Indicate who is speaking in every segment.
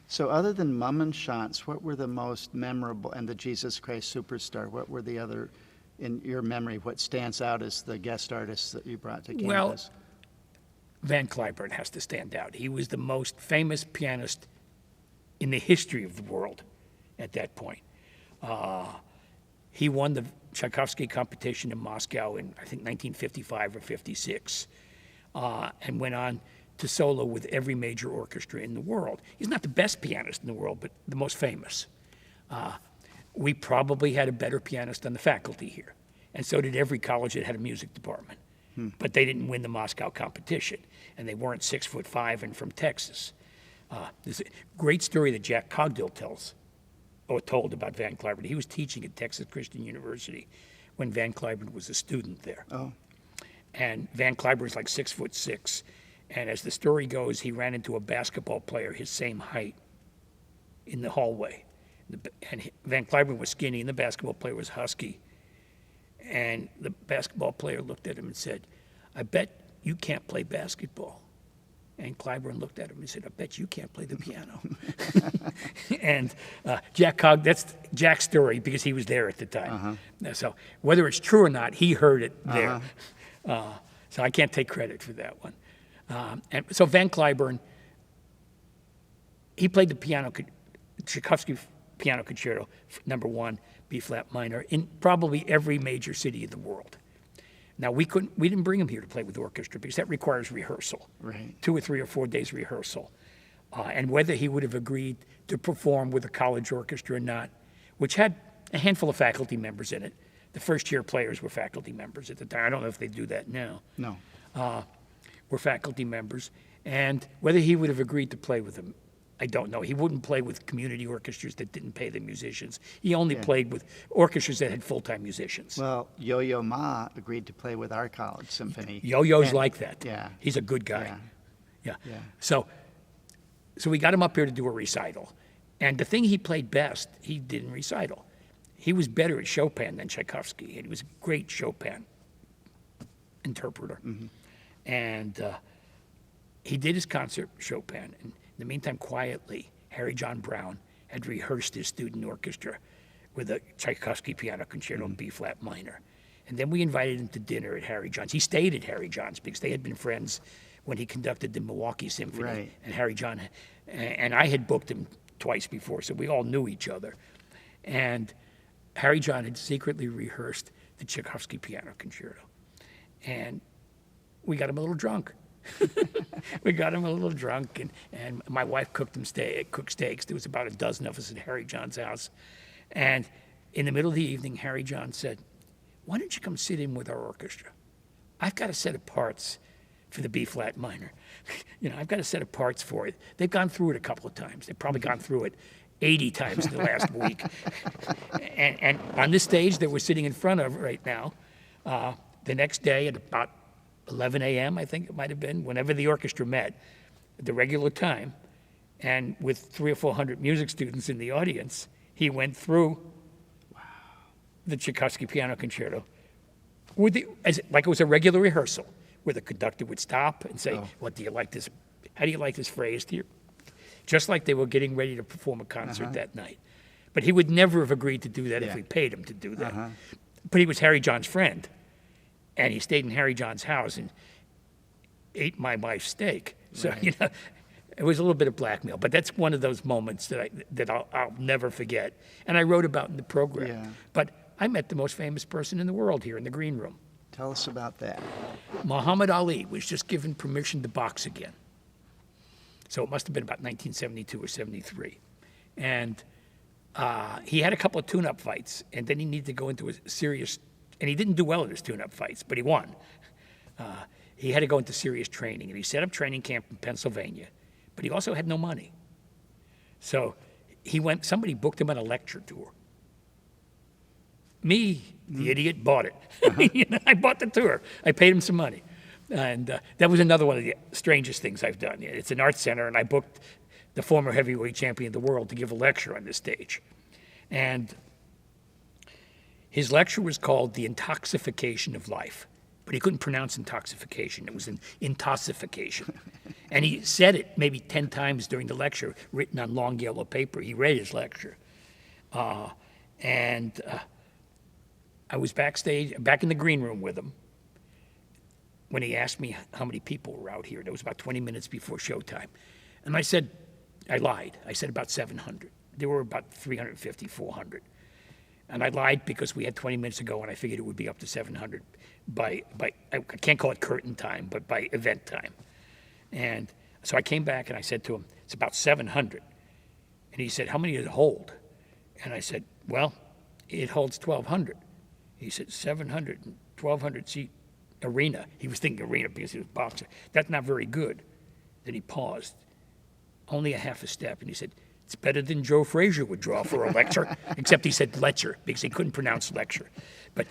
Speaker 1: So other than Mum and Chance, what were the most memorable, and the Jesus Christ Superstar, what were the other, in your memory, what stands out as the guest artists that you brought to campus?
Speaker 2: Well, Van Cliburn has to stand out. He was the most famous pianist in the history of the world at that point. He won the Tchaikovsky competition in Moscow in, I think, 1955 or 56, and went on to solo with every major orchestra in the world. He's not the best pianist in the world, but the most famous. We probably had a better pianist on the faculty here, and so did every college that had a music department. But they didn't win the Moscow competition, and they weren't 6'5" and from Texas. There's a great story that Jack Cogdill told about Van Cliburn. He was teaching at Texas Christian University when Van Cliburn was a student there.
Speaker 1: Oh.
Speaker 2: And Van Cliburn's like 6'6", and as the story goes, he ran into a basketball player his same height in the hallway. And Van Cliburn was skinny, and the basketball player was husky. And the basketball player looked at him and said, "I bet you can't play basketball." And Cliburn looked at him and said, "I bet you can't play the piano." And that's Jack's story because he was there at the time. So whether it's true or not, he heard it there. So I can't take credit for that one. And so Van Cliburn, he played the Tchaikovsky Piano Concerto, number 1, B-flat minor, in probably every major city of the world. Now, we didn't bring him here to play with the orchestra because that requires rehearsal,
Speaker 1: right.
Speaker 2: 2 or 3 or 4 days rehearsal. And whether he would have agreed to perform with a college orchestra or not, which had a handful of faculty members in it. The first-year players were faculty members at the time. I don't know if they do that now.
Speaker 1: No.
Speaker 2: Were faculty members. And whether he would have agreed to play with them, I don't know. He wouldn't play with community orchestras that didn't pay the musicians. He only played with orchestras that had full-time musicians.
Speaker 1: Well, Yo-Yo Ma agreed to play with our college symphony.
Speaker 2: Yo-Yo's like that.
Speaker 1: Yeah.
Speaker 2: He's a good guy.
Speaker 1: Yeah.
Speaker 2: So we got him up here to do a recital. And the thing he played best, he did in recital. He was better at Chopin than Tchaikovsky. And he was a great Chopin interpreter. And he did his concert Chopin. And in the meantime, quietly, Harry John Brown had rehearsed his student orchestra with a Tchaikovsky Piano Concerto in B-flat minor. And then we invited him to dinner at Harry John's. He stayed at Harry John's because they had been friends when he conducted the Milwaukee Symphony.
Speaker 1: Right.
Speaker 2: And Harry John, and I had booked him twice before, so we all knew each other. And Harry John had secretly rehearsed the Tchaikovsky Piano Concerto. And we got him a little drunk. We got him a little drunk, and my wife cooked steaks. There was about a dozen of us at Harry John's house. And in the middle of the evening, Harry John said, "Why don't you come sit in with our orchestra? I've got a set of parts for the B-flat minor. I've got a set of parts for it. They've gone through it a couple of times. They've probably gone through it 80 times in the last week. And on this stage that we're sitting in front of right now, the next day at about 11 a.m., I think it might have been, whenever the orchestra met at the regular time, and with 300 or 400 music students in the audience, he went through the Tchaikovsky Piano Concerto like it was a regular rehearsal, where the conductor would stop and say, "What do you like this? How do you like this phrase here?" Just like they were getting ready to perform a concert that night. But he would never have agreed to do that if we paid him to do that. But he was Harry John's friend. And he stayed in Harry John's house and ate my wife's steak. So, it was a little bit of blackmail. But that's one of those moments that I'll never forget. And I wrote about in the program.
Speaker 1: Yeah.
Speaker 2: But I met the most famous person in the world here in the green room.
Speaker 1: Tell us about that.
Speaker 2: Muhammad Ali was just given permission to box again. So it must have been about 1972 or 73. And he had a couple of tune-up fights, and then he needed to go into a serious, and he didn't do well at his tune-up fights, but he won. He had to go into serious training, and he set up training camp in Pennsylvania, but he also had no money. So somebody booked him on a lecture tour. Me, the idiot, bought it. I bought the tour. I paid him some money. And that was another one of the strangest things I've done. It's an arts center, and I booked the former heavyweight champion of the world to give a lecture on this stage. And his lecture was called The Intoxication of Life. but he couldn't pronounce intoxication. It was an intoxification. And he said it maybe 10 times during the lecture, written on long yellow paper. He read his lecture. And I was backstage, back in the green room with him, when he asked me how many people were out here. That was about 20 minutes before showtime. And I said, I lied. I said about 700. There were about 350, 400. And I lied because we had 20 minutes to go, and I figured it would be up to 700 by I can't call it curtain time, but by event time. And so I came back and I said to him, it's about 700. And he said, how many does it hold? And I said, well, it holds 1,200. He said, 700, 1,200 seat arena. He was thinking arena because he was a boxer. That's not very good. Then he paused, only a half a step, and he said, it's better than Joe Frazier would draw for a lecture, except he said lecture because he couldn't pronounce lecture. But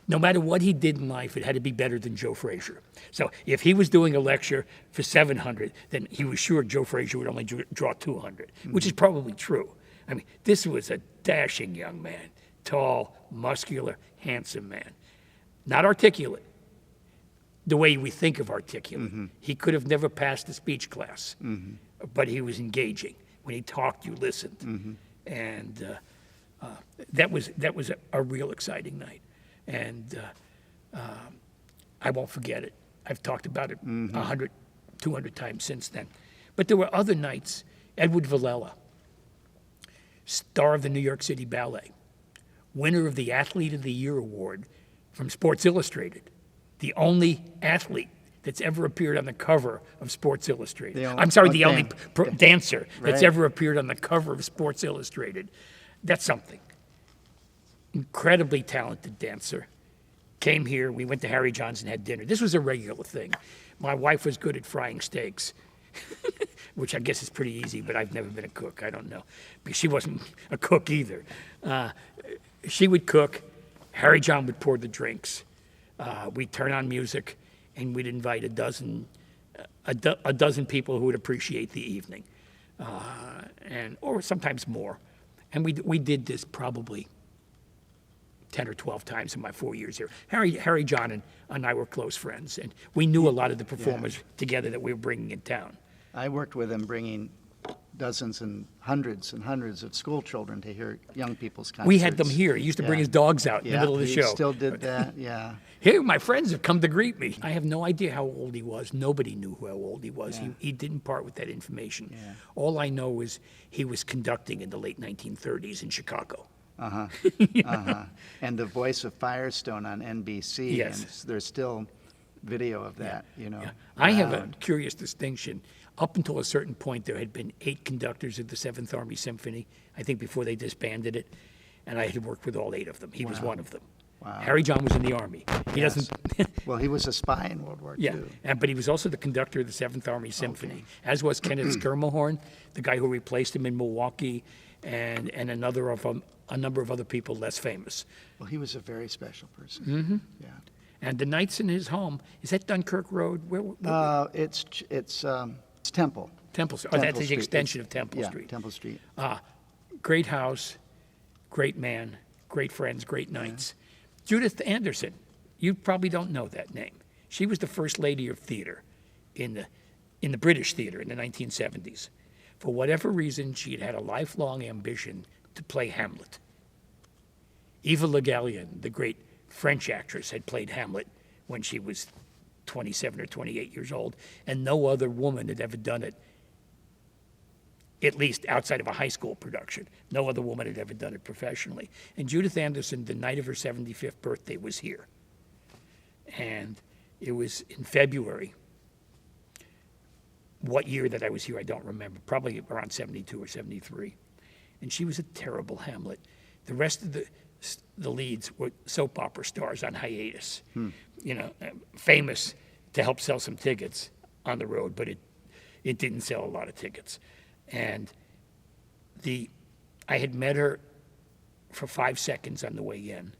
Speaker 2: no matter what he did in life, it had to be better than Joe Frazier. So if he was doing a lecture for 700, then he was sure Joe Frazier would only draw 200, which is probably true. I mean, this was a dashing young man, tall, muscular, handsome man. Not articulate, the way we think of articulate. He could have never passed a speech class, but he was engaging. When he talked, you listened. And that was a real exciting night. And I won't forget it. I've talked about it 100, 200 times since then. But there were other nights. Edward Villela, star of the New York City Ballet, winner of the Athlete of the Year award from Sports Illustrated, the only athlete that's ever appeared on the cover of Sports Illustrated. The only dancer that's ever appeared on the cover of Sports Illustrated. That's something. Incredibly talented dancer. Came here, we went to Harry John's and had dinner. This was a regular thing. My wife was good at frying steaks, which I guess is pretty easy, but I've never been a cook. I don't know. Because she wasn't a cook either. She would cook. Harry John would pour the drinks. We'd turn on music, and we'd invite a dozen people who would appreciate the evening, or sometimes more. And we did this probably 10 or 12 times in my 4 years here. Harry John and I were close friends, and we knew a lot of the performers together that we were bringing in town.
Speaker 1: I worked with him bringing dozens and hundreds of school children to hear young people's concerts.
Speaker 2: We had them here. He used to bring his dogs out in the middle of the show.
Speaker 1: He still did that, yeah.
Speaker 2: Here, my friends have come to greet me. I have no idea how old he was. Nobody knew how old he was.
Speaker 1: Yeah.
Speaker 2: He didn't part with that information.
Speaker 1: Yeah.
Speaker 2: All I know is he was conducting in the late 1930s in Chicago.
Speaker 1: And the voice of Firestone on NBC.
Speaker 2: Yes.
Speaker 1: And there's still video of that,
Speaker 2: Yeah. I have a curious distinction. Up until a certain point, there had been 8 conductors of the 7th Army Symphony, I think before they disbanded it, and I had worked with all 8 of them. He was one of them.
Speaker 1: Wow.
Speaker 2: Harry John was in the Army. He doesn't...
Speaker 1: Well, he was a spy in World War II.
Speaker 2: But he was also the conductor of the 7th Army Symphony, as was Kenneth Schermerhorn, the guy who replaced him in Milwaukee, and a number of other people less famous.
Speaker 1: Well, he was a very special person. Yeah.
Speaker 2: And the nights in his home, is that Dunkirk Road? Where?
Speaker 1: It's Temple.
Speaker 2: Temple Street.
Speaker 1: Temple
Speaker 2: That's the
Speaker 1: Street.
Speaker 2: extension of Temple
Speaker 1: Yeah,
Speaker 2: Street.
Speaker 1: Temple Street.
Speaker 2: Great house, great man, great friends, great nights. Judith Anderson, you probably don't know that name. She was the first lady of theater in the British theater in the 1970s. For whatever reason, she had had a lifelong ambition to play Hamlet. Eva Le Gallienne, the great French actress, had played Hamlet when she was 27 or 28 years old, and no other woman had ever done it, at least outside of a high school production. No other woman had ever done it professionally. And Judith Anderson, the night of her 75th birthday, was here. And it was in February. What year that I was here, I don't remember. Probably around 72 or 73. And she was a terrible Hamlet. The rest of the leads were soap opera stars on hiatus. Famous to help sell some tickets on the road, but it didn't sell a lot of tickets. And I had met her for 5 seconds on the way in.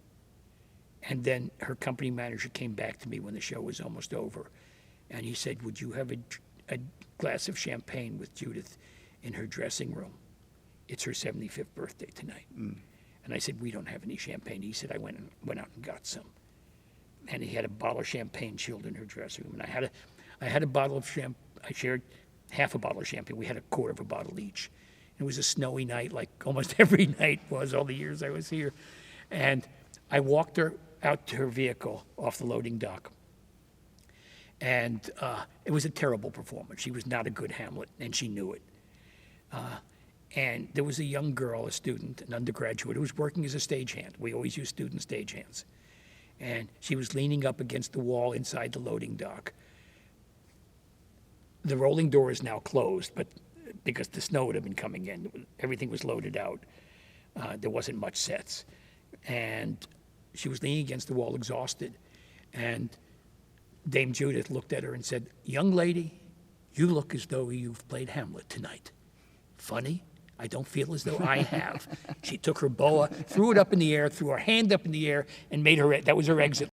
Speaker 2: And then her company manager came back to me when the show was almost over. And he said, would you have a glass of champagne with Judith in her dressing room? It's her 75th birthday tonight. And I said, we don't have any champagne. He said, I went out and got some. and he had a bottle of champagne chilled in her dressing room. And I had a bottle of champagne. I shared half a bottle of champagne. We had a quarter of a bottle each. It was a snowy night, like almost every night was all the years I was here. And I walked her out to her vehicle off the loading dock. And it was a terrible performance. She was not a good Hamlet, and she knew it. And there was a young girl, a student, an undergraduate, who was working as a stagehand. We always use student stagehands. And she was leaning up against the wall inside the loading dock. The rolling door is now closed, but because the snow would have been coming in, everything was loaded out. There wasn't much sets. And she was leaning against the wall, exhausted. And Dame Judith looked at her and said, "Young lady, you look as though you've played Hamlet tonight. Funny? I don't feel as though I have." She took her boa, threw it up in the air, threw her hand up in the air, and made her, that was her exit